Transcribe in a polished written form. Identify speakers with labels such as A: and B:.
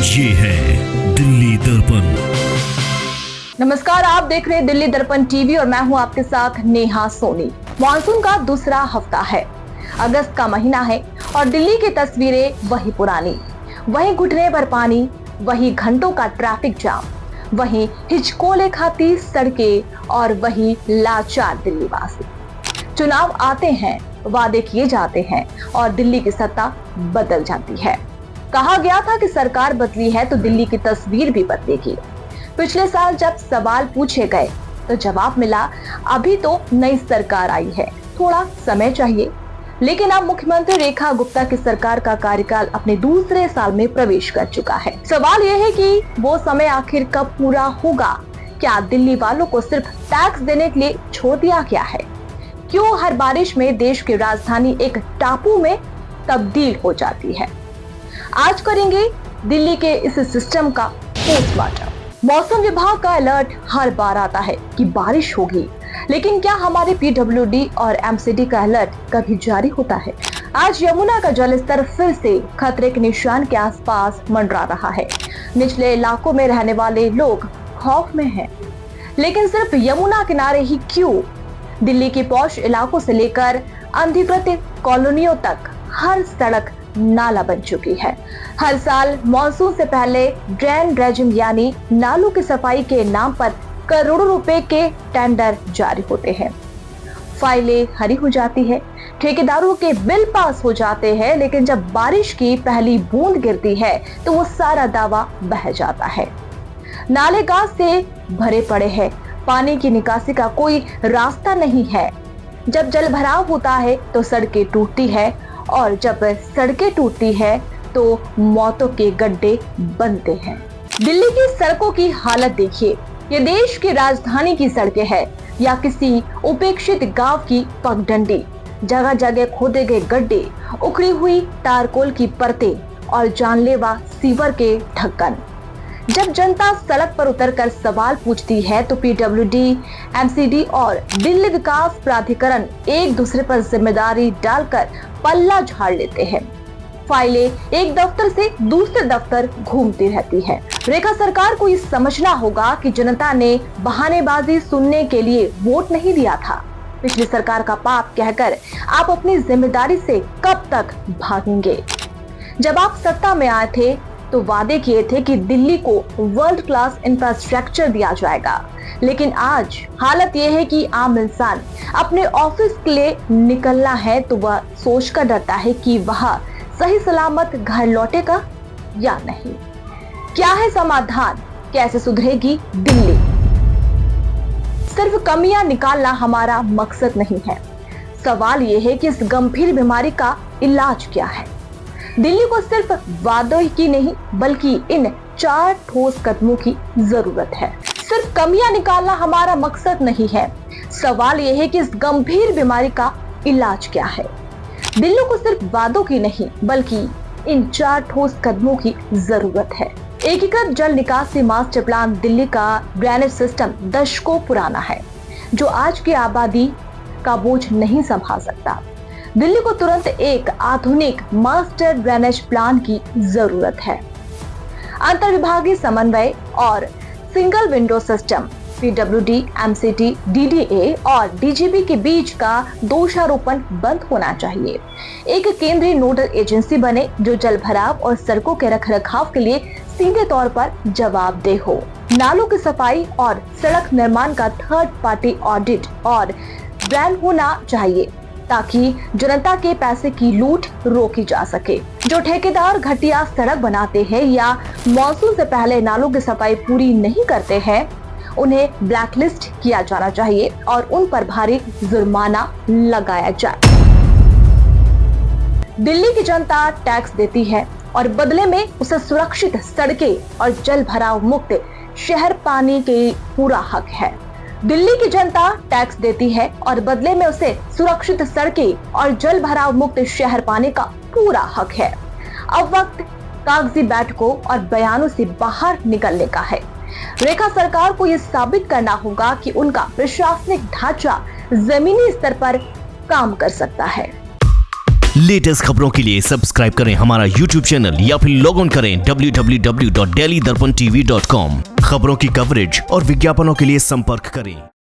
A: ये है दिल्ली दर्पण।
B: नमस्कार, आप देख रहे हैं दिल्ली दर्पण टीवी और मैं हूं आपके साथ नेहा सोनी। मॉनसून का दूसरा हफ्ता है, अगस्त का महीना है और दिल्ली की तस्वीरें वही पुरानी, वही घुटने भर पानी, वही घंटों का ट्रैफिक जाम, वही हिचकोले खाती सड़कें और वही लाचार दिल्लीवासी। चुनाव आते हैं, वादे किए जाते हैं और दिल्ली की सत्ता बदल जाती है। कहा गया था कि सरकार बदली है तो दिल्ली की तस्वीर भी बदलेगी। पिछले साल जब सवाल पूछे गए तो जवाब मिला, अभी तो नई सरकार आई है, थोड़ा समय चाहिए। लेकिन अब मुख्यमंत्री रेखा गुप्ता की सरकार का कार्यकाल अपने दूसरे साल में प्रवेश कर चुका है। सवाल यह है कि वो समय आखिर कब पूरा होगा? क्या दिल्ली वालों को सिर्फ टैक्स देने के लिए छोड़ दिया गया है? क्यों हर बारिश में देश की राजधानी एक टापू में तब्दील हो जाती है? आज करेंगे दिल्ली के इस सिस्टम का पोस्टमार्टम। मौसम विभाग का अलर्ट हर बार आता है कि बारिश होगी, लेकिन क्या हमारे पीडब्ल्यूडी और एमसीडी का अलर्ट कभी जारी होता है? आज यमुना का जलस्तर फिर से खतरे के निशान के आसपास मंडरा रहा है। निचले इलाकों में रहने वाले लोग खौफ में हैं। लेकिन सिर्फ यमुना किनारे ही क्यों? दिल्ली के पॉश इलाकों से लेकर अनधिकृत कॉलोनियों तक हर सड़क नाला बन चुकी है। हर साल मॉनसून से पहले ड्रेन ड्रेजिंग यानी नालों की सफाई के नाम पर करोड़ों रुपए के टेंडर जारी होते हैं। फाइलें हरी हो जाती है, ठेकेदारों के बिल पास हो जाते हैं, लेकिन जब बारिश की पहली बूंद गिरती है तो वो सारा दावा बह जाता है। नाले गाज से भरे पड़े हैं, पानी की निकासी का कोई रास्ता नहीं है। जब जल भराव होता है तो सड़कें टूटती है और जब सड़कें टूटती है तो मौतों के गड्ढे बनते हैं। दिल्ली की सड़कों की हालत देखिए, ये देश की राजधानी की सड़कें हैं या किसी उपेक्षित गांव की पगडंडी। जगह जगह खोदे गए गड्ढे, उखड़ी हुई तारकोल की परतें और जानलेवा सीवर के ढक्कन। जब जनता सड़क पर उतरकर सवाल पूछती है तो पीडब्ल्यूडी, एमसीडी और दिल्ली विकास प्राधिकरण एक दूसरे पर जिम्मेदारी डालकर पल्ला झाड़ लेते हैं। फाइलें एक दफ्तर से दूसरे दफ्तर घूमती रहती है। रेखा सरकार को ये समझना होगा कि जनता ने बहानेबाजी सुनने के लिए वोट नहीं दिया था। पिछली सरकार का पाप कहकर आप अपनी जिम्मेदारी से कब तक भागेंगे? जब आप सत्ता में आए थे तो वादे किए थे कि दिल्ली को वर्ल्ड क्लास इंफ्रास्ट्रक्चर दिया जाएगा, लेकिन आज हालत यह है कि आम इंसान अपने ऑफिस के लिए निकलना है तो वह सोचकर डरता है कि वह सही सलामत घर लौटेगा या नहीं। क्या है समाधान? कैसे सुधरेगी दिल्ली? सिर्फ कमियां निकालना हमारा मकसद नहीं है। सवाल यह है कि इस गंभीर बीमारी का इलाज क्या है? दिल्ली को सिर्फ वादों की नहीं बल्कि इन 4 ठोस कदमों की जरूरत है। सिर्फ कमियां निकालना हमारा मकसद नहीं है। सवाल यह है कि इस गंभीर बीमारी का इलाज क्या है? दिल्ली को सिर्फ वादों की नहीं बल्कि इन 4 ठोस कदमों की जरूरत है। एकीकृत जल निकासी मास्टर प्लान दिल्ली का ड्रेनेज सिस्टम दशकों पुराना है, जो आज की आबादी का बोझ नहीं संभाल सकता। दिल्ली को तुरंत एक आधुनिक मास्टर ड्रेनेज प्लान की जरूरत है। अंतर्विभागीय समन्वय और single window system PWD, MCD, DDA और डीजीपी के बीच का दोषारोपण बंद होना चाहिए। एक केंद्रीय नोडल एजेंसी बने जो जल भराव और सड़कों के रखरखाव के लिए सीधे तौर पर जवाबदेह हो। नालों की सफाई और सड़क निर्माण का थर्ड पार्टी ऑडिट और बैन होना चाहिए ताकि जनता के पैसे की लूट रोकी जा सके। जो ठेकेदार घटिया सड़क बनाते हैं या मॉनसून से पहले नालों की सफाई पूरी नहीं करते हैं, उन्हें ब्लैकलिस्ट किया जाना चाहिए और उन पर भारी जुर्माना लगाया जाए। दिल्ली की जनता टैक्स देती है और बदले में उसे सुरक्षित सड़कें और जल भराव मुक्त शहर पाने के पूरा हक है। दिल्ली की जनता टैक्स देती है और बदले में उसे सुरक्षित सड़कें और जल भराव मुक्त शहर पाने का पूरा हक है। अब वक्त कागजी बैठकों और बयानों से बाहर निकलने का है। रेखा सरकार को यह साबित करना होगा कि उनका प्रशासनिक ढांचा जमीनी स्तर पर काम कर सकता है।
A: लेटेस्ट खबरों के लिए सब्सक्राइब करें हमारा YouTube चैनल या फिर लॉग ऑन करें www.delhidarpantv.com। खबरों की कवरेज और विज्ञापनों के लिए संपर्क करें।